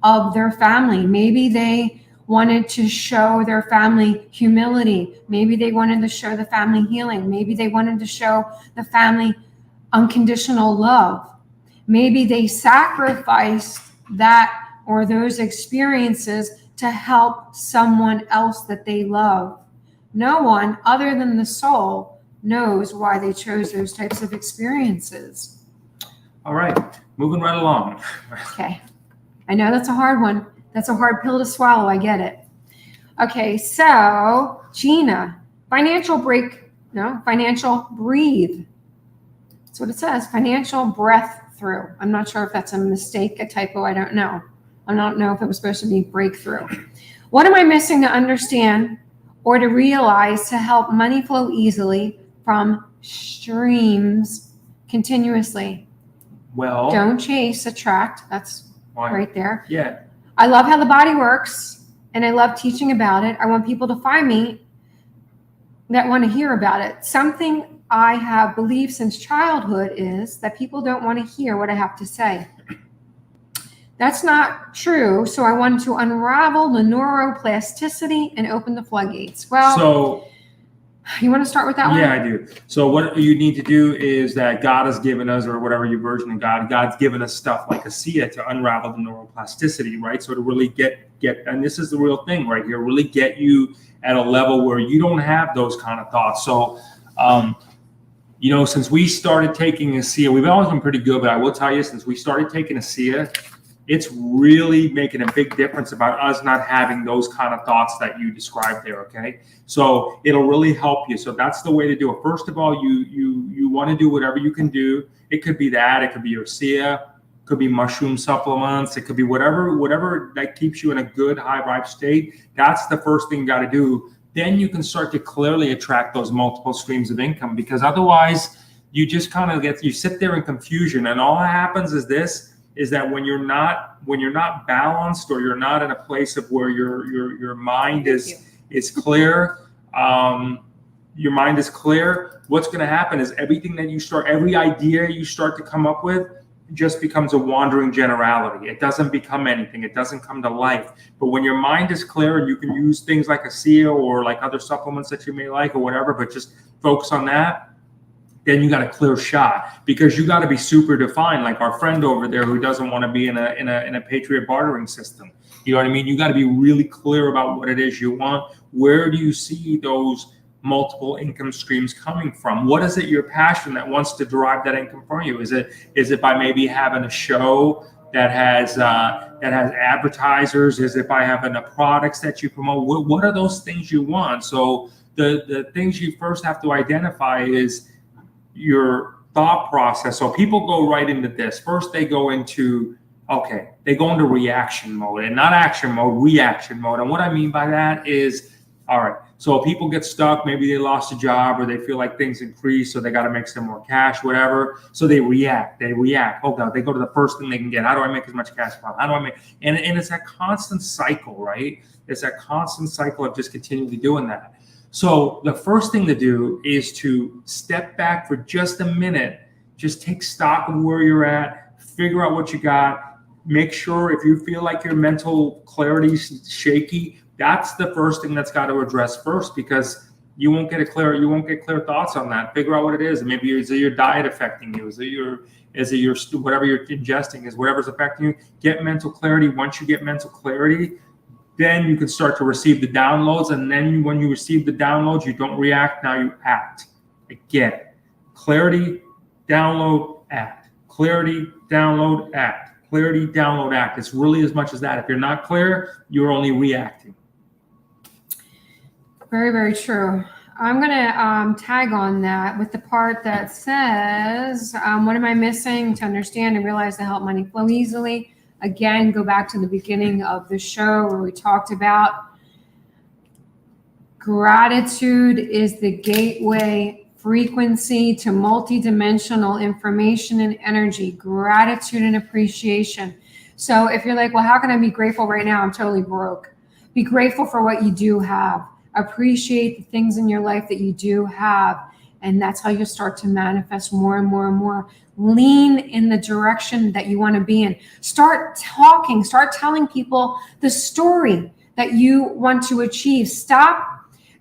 of their family. Maybe they wanted to show their family humility. Maybe they wanted to show the family healing. Maybe they wanted to show the family unconditional love. Maybe they sacrificed that or those experiences to help someone else that they love. No one other than the soul knows why they chose those types of experiences. All right, moving right along. Okay. I know that's a hard one. That's a hard pill to swallow. I get it. Okay, so Gina, financial breathe. That's what it says, financial breakthrough. I'm not sure if that's a mistake, a typo, I don't know. I don't know if it was supposed to be breakthrough. What am I missing to understand or to realize to help money flow easily from streams continuously? Well, don't chase, attract. That's why? Right there. Yeah. I love how the body works, and I love teaching about it. I want people to find me that want to hear about it. Something I have believed since childhood is that people don't want to hear what I have to say. That's not true. So I wanted to unravel the neuroplasticity and open the floodgates. Well, so you want to start with that one? Yeah, I do. So what you need to do is that God has given us, or whatever your version of God's given us stuff like ASEA to unravel the neuroplasticity, right? So to really get, and this is the real thing right here, really get you at a level where you don't have those kind of thoughts. So, since we started taking ASEA, we've always been pretty good, but I will tell you, since we started taking ASEA, it's really making a big difference about us not having those kind of thoughts that you described there, okay? So it'll really help you. So that's the way to do it. First of all, you want to do whatever you can do. It could be that, it could be your ASEA, it could be mushroom supplements, it could be whatever that keeps you in a good high vibe state. That's the first thing you got to do. Then you can start to clearly attract those multiple streams of income, because otherwise you just kind of you sit there in confusion, and all that happens is that when you're not balanced, or you're not in a place of where your mind is clear, your mind is clear, what's going to happen is every idea you start to come up with just becomes a wandering generality. It doesn't become anything. It doesn't come to life. But when your mind is clear, and you can use things like ASEA or like other supplements that you may like or whatever, but just focus on that, then you got a clear shot, because you got to be super defined, like our friend over there who doesn't want to be in a Patriot bartering system. You know what I mean? You got to be really clear about what it is you want. Where do you see those multiple income streams coming from? What is it your passion that wants to derive that income from you? Is it by maybe having a show that has advertisers? Is it by having the products that you promote? What are those things you want? So the things you first have to identify is your thought process. So people go right into this. First, they go into reaction mode, and not action mode, reaction mode. And what I mean by that is, all right, so people get stuck. Maybe they lost a job, or they feel like things increase, so they got to make some more cash, whatever. So they react. Oh God, they go to the first thing they can get. How do I make as much cash? How do I make? And it's that constant cycle, right? It's that constant cycle of just continually doing that. So the first thing to do is to step back for just a minute Just take stock of where you're at, figure out what you got. Make sure if you feel like your mental clarity is shaky, that's the first thing that's got to address first, because you won't get clear thoughts on that. Figure out what it is. Maybe is it your diet affecting you? Is it your whatever you're ingesting, is whatever's affecting you? Get mental clarity. Once you get mental clarity, then you can start to receive the downloads. And then when you receive the downloads, you don't react. Now you act. Again, clarity, download, act. Clarity, download, act. Clarity, download, act. It's really as much as that. If you're not clear, you're only reacting. Very, very true. I'm going to tag on that with the part that says, what am I missing to understand and realize to help money flow easily? Again, go back to the beginning of the show where we talked about gratitude is the gateway frequency to multidimensional information and energy, gratitude and appreciation. So if you're like, well, how can I be grateful right now? I'm totally broke. Be grateful for what you do have. Appreciate the things in your life that you do have. And that's how you start to manifest more and more and more. Lean in the direction that you want to be in. Start talking, start telling people the story that you want to achieve. Stop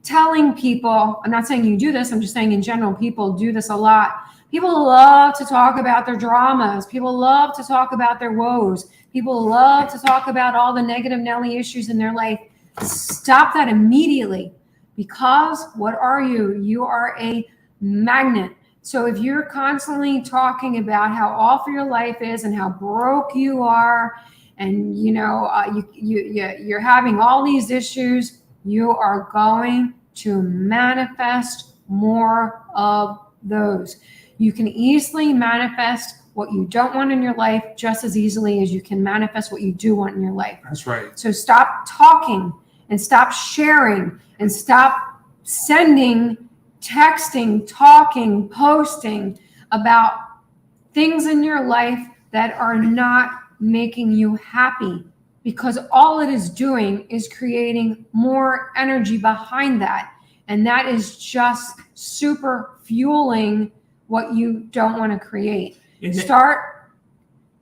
telling people, I'm not saying you do this, I'm just saying in general, people do this a lot. People love to talk about their dramas. People love to talk about their woes. People love to talk about all the negative Nelly issues in their life. Stop that immediately, because what are you? You are a magnet. So if you're constantly talking about how awful your life is and how broke you are, and you're having all these issues, you are going to manifest more of those. You can easily manifest what you don't want in your life just as easily as you can manifest what you do want in your life. That's right. So stop talking and stop sharing and stop sending, texting, talking, posting about things in your life that are not making you happy, because all it is doing is creating more energy behind that. And that is just super fueling what you don't want to create. Start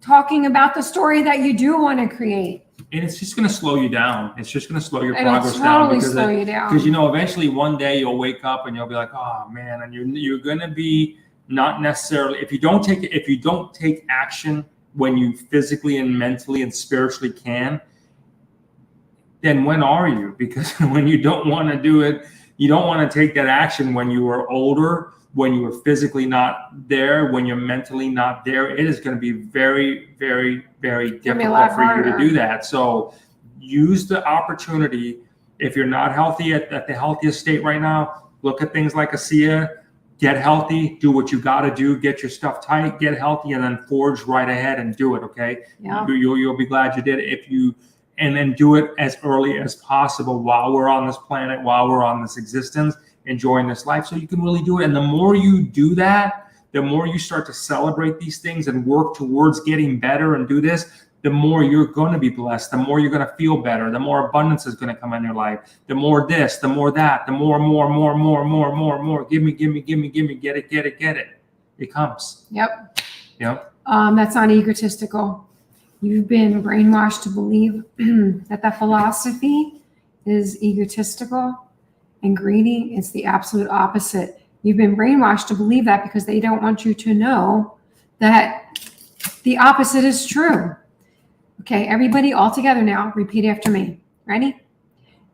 talking about the story that you do want to create. And it's just going to slow you down. It's just going to slow your It'll progress totally down. slow you down. Because, eventually one day you'll wake up and you'll be like, oh, man. And you're going to be not necessarily, if you don't take action when you physically and mentally and spiritually can, then when are you? Because when you don't want to do it, you don't want to take that action when you are older, when you are physically not there, when you're mentally not there. It is going to be very, very, very difficult for you to do that. So use the opportunity. If you're not healthy at the healthiest state right now, look at things like ASEA. Get healthy, do what you got to do, get your stuff tight, get healthy, and then forge right ahead and do it, okay? Yeah. You'll be glad you did it and then do it as early as possible while we're on this planet, while we're on this existence, enjoying this life, so you can really do it. And the more you do that, the more you start to celebrate these things and work towards getting better and do this, the more you're going to be blessed, the more you're going to feel better, the more abundance is going to come in your life, the more this, the more that, the more, give me, get it. It comes. Yep. That's not egotistical. You've been brainwashed to believe that philosophy is egotistical and greedy. It's the absolute opposite. You've been brainwashed to believe that because they don't want you to know that the opposite is true. Okay, everybody all together now, repeat after me. Ready?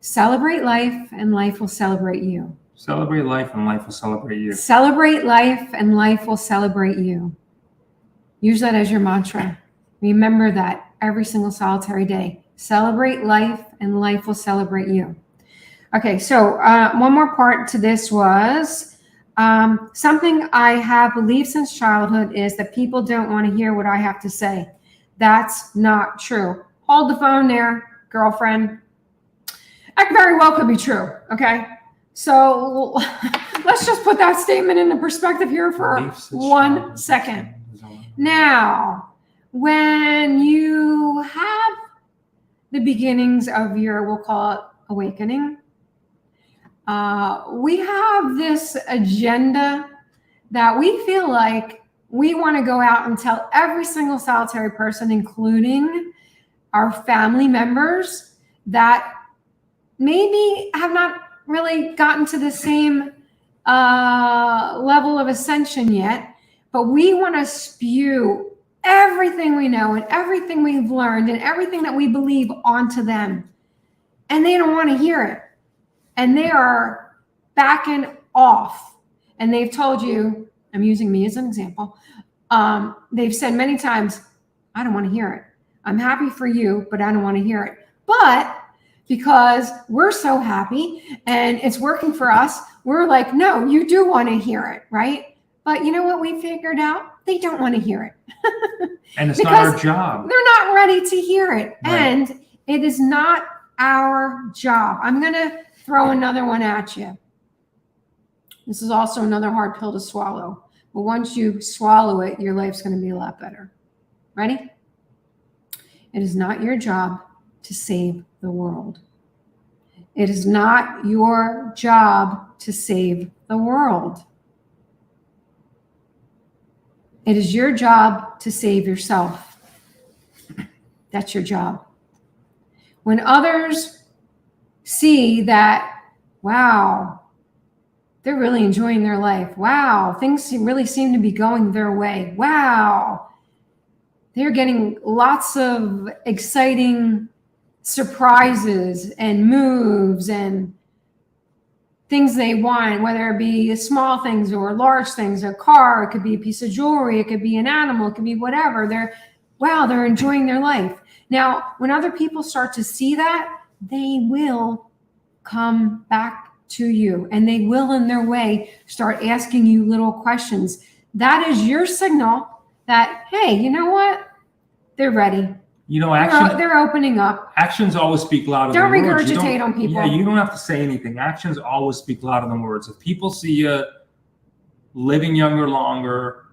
Celebrate life and life will celebrate you. Celebrate life and life will celebrate you. Celebrate life and life will celebrate you. Use that as your mantra. Remember that every single solitary day. Celebrate life and life will celebrate you. Okay, so one more part to this was something I have believed since childhood is that people don't want to hear what I have to say. That's not true. Hold the phone there, girlfriend. That very well could be true, okay? So let's just put that statement into perspective here for 1 second. Now, when you have the beginnings of your, we'll call it awakening, we have this agenda that we feel like we want to go out and tell every single solitary person, including our family members that maybe have not really gotten to the same level of ascension yet, but we want to spew everything we know and everything we've learned and everything that we believe onto them. And they don't want to hear it. And they are backing off. And they've told you, I'm using me as an example, they've said many times, I don't want to hear it. I'm happy for you, but I don't want to hear it. But because we're so happy and it's working for us, we're like, no, you do want to hear it, right? But you know what we figured out? They don't want to hear it. And it's not our job. They're not ready to hear it. Right. And it is not our job. I'm going to throw another one at you. This is also another hard pill to swallow. But once you swallow it, your life's going to be a lot better. Ready? It is not your job to save the world. It is not your job to save the world. It is your job to save yourself. That's your job. When others see that, wow, they're really enjoying their life. Wow, things really seem to be going their way. Wow, they're getting lots of exciting surprises and moves and things they want, whether it be small things or large things, a car, it could be a piece of jewelry, it could be an animal, it could be whatever. They're enjoying their life. Now, when other people start to see that, they will come back to you and they will in their way start asking you little questions. That is your signal that, hey, you know what? They're ready. They're opening up. Actions always speak louder than words. Don't regurgitate on people. Yeah, you don't have to say anything. Actions always speak louder than words. If people see you living younger, longer,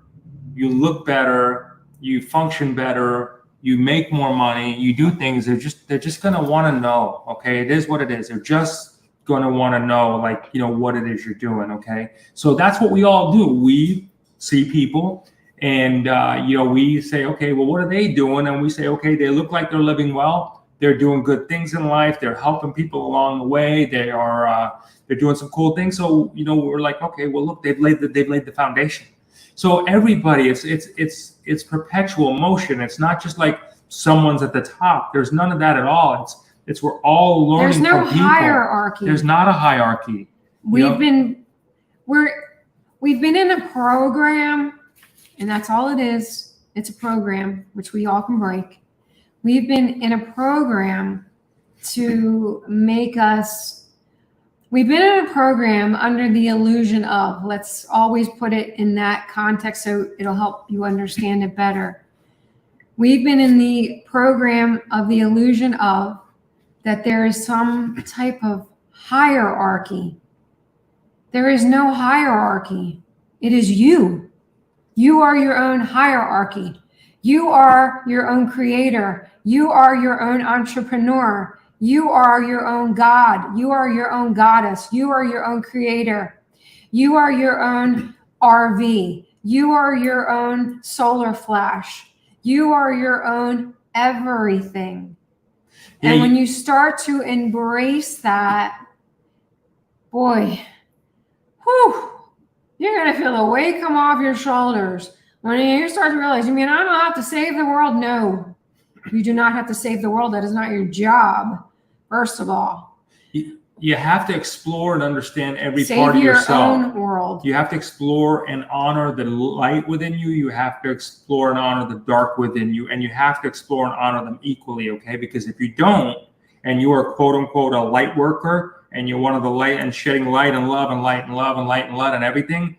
you look better, you function better, you make more money, you do things, they're just going to want to know, okay? It is what it is. They're just going to want to know, what it is you're doing, okay? So that's what we all do. We see people and, we say, okay, well, what are they doing? And we say, okay, they look like they're living well. They're doing good things in life. They're helping people along the way. They're doing some cool things. So, we're like, okay, well, look, they've laid the foundation. So everybody, it's perpetual motion. It's not just like someone's at the top. There's none of that at all. It's we're all learning from people. There's no hierarchy. There's not a hierarchy. We've been in a program, and that's all it is. It's a program which we all can break. We've been in a program to make us. We've been in a program under the illusion of, let's always put it in that context so it'll help you understand it better. We've been in the program of the illusion of that there is some type of hierarchy. There is no hierarchy. It is you. You are your own hierarchy. You are your own creator. You are your own entrepreneur. You are your own God. You are your own goddess. You are your own creator. You are your own RV. You are your own solar flash. You are your own everything. Yeah, and when you start to embrace that, boy, whew, you're going to feel the weight come off your shoulders. When you start to realize, I don't have to save the world. No, you do not have to save the world. That is not your job. First of all, you have to explore and understand every save part of your yourself. own world. You have to explore and honor the light within you. You have to explore and honor the dark within you, and you have to explore and honor them equally. Okay, because if you don't, and you are quote unquote a light worker, and you're one of the light and shedding light and love and light and love and light and light and everything,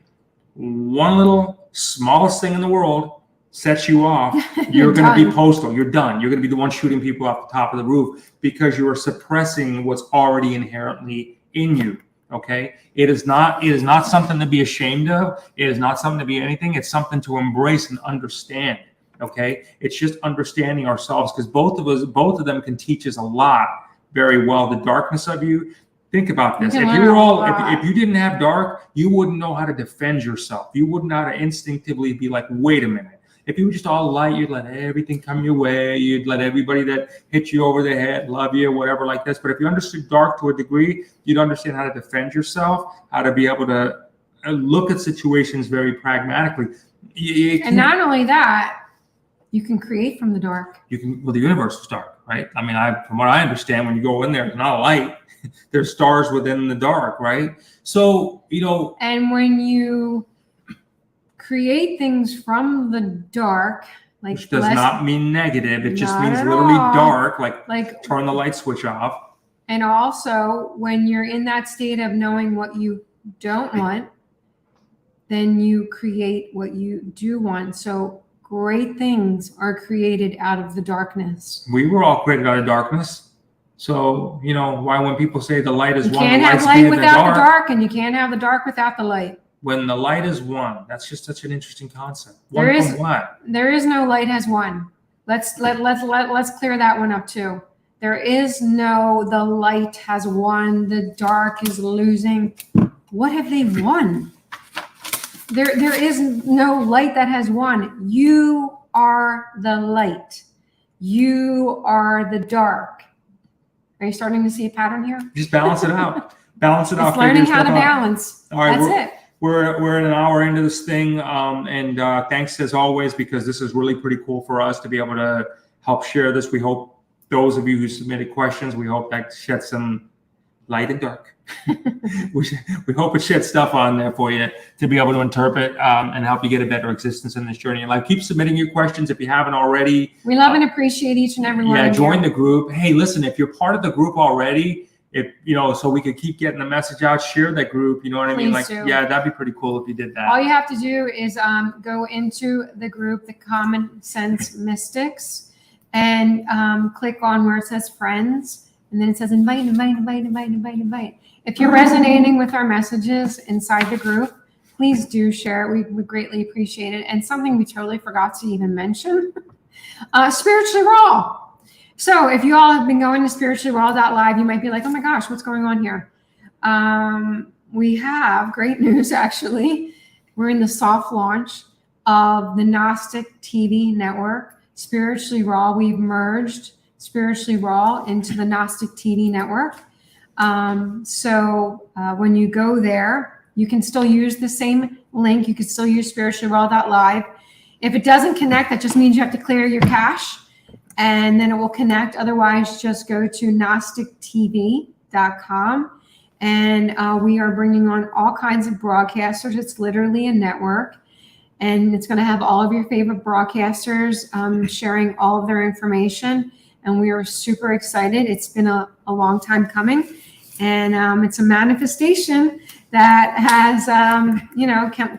one little smallest thing in the world sets you off, you're going to be postal. You're done. You're going to be the one shooting people off the top of the roof because you are suppressing what's already inherently in you. Okay. It is not something to be ashamed of. It is not something to be anything. It's something to embrace and understand. Okay. It's just understanding ourselves because both of them can teach us a lot very well. The darkness of you, Think about this. You If can you learn were a all, lot. if you didn't have dark, you wouldn't know how to defend yourself. You wouldn't know how to instinctively be like, wait a minute. If you were just all light, you'd let everything come your way. You'd let everybody that hit you over the head love you, whatever like this. But if you understood dark to a degree, you'd understand how to defend yourself, how to be able to look at situations very pragmatically. And not only that, you can create from the dark. You can, well, the universe is dark, right? I mean, from what I understand, when you go in there, it's not a light. There's stars within the dark, right? So, And when you create things from the dark, like which does not mean negative. It just means at literally all. dark, like turn the light switch off. And also, when you're in that state of knowing what you don't want, then you create what you do want. So great things are created out of the darkness. We were all created out of darkness. So, why when people say the light is You one, can't the have light's light without the dark, and you can't have the dark without the light. When the light is one, that's just such an interesting concept. There is what? There is no light has one. Let's clear that one up too. There is no the light has won, the dark is losing. What have they won? There is no light that has won. You are the light. You are the dark. Are you starting to see a pattern here? Just balance it out. Balance it out. It's learning how to balance. All right, that's it. We're an hour into this thing, and thanks as always, because this is really pretty cool for us to be able to help share this. We hope those of you who submitted questions, we hope that shed some light and dark. we hope it sheds stuff on there for you to be able to interpret and help you get a better existence in this journey in life. Keep submitting your questions if you haven't already. We love and appreciate each and every one. Yeah, join the group. Hey, listen, if you're part of the group already, so we could keep getting the message out, share that group. You know what I mean? Please do. Yeah, that'd be pretty cool if you did that. All you have to do is go into the group, the Common Sense Mystics, and click on where it says friends, and then it says invite. If you're resonating with our messages inside the group, please do share it. We greatly appreciate it. And something we totally forgot to even mention, Spiritually Raw. So if you all have been going to spirituallyraw.live, you might be like, oh my gosh, what's going on here? We have great news, actually. We're in the soft launch of the Gnostic TV network, Spiritually Raw. We've merged Spiritually Raw into the Gnostic TV network. So when you go there, you can still use the same link. You can still use spirituallyraw.live. If it doesn't connect, that just means you have to clear your cache, and then it will connect. Otherwise, just go to gnostictv.com. And we are bringing on all kinds of broadcasters. It's literally a network. And it's going to have all of your favorite broadcasters sharing all of their information. And we are super excited. It's been a long time coming. And it's a manifestation that has,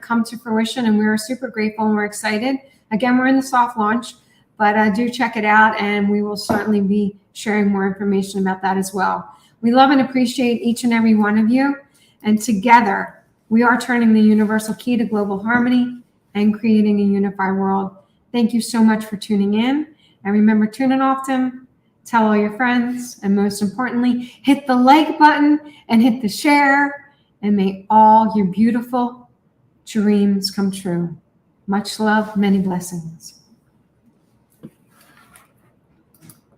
come to fruition. And we're super grateful and we're excited. Again, we're in the soft launch, but do check it out. And we will certainly be sharing more information about that as well. We love and appreciate each and every one of you. And together, we are turning the universal key to global harmony and creating a unified world. Thank you so much for tuning in. And remember, tune in often, tell all your friends, and most importantly, hit the like button and hit the share. And may all your beautiful dreams come true. Much love, many blessings.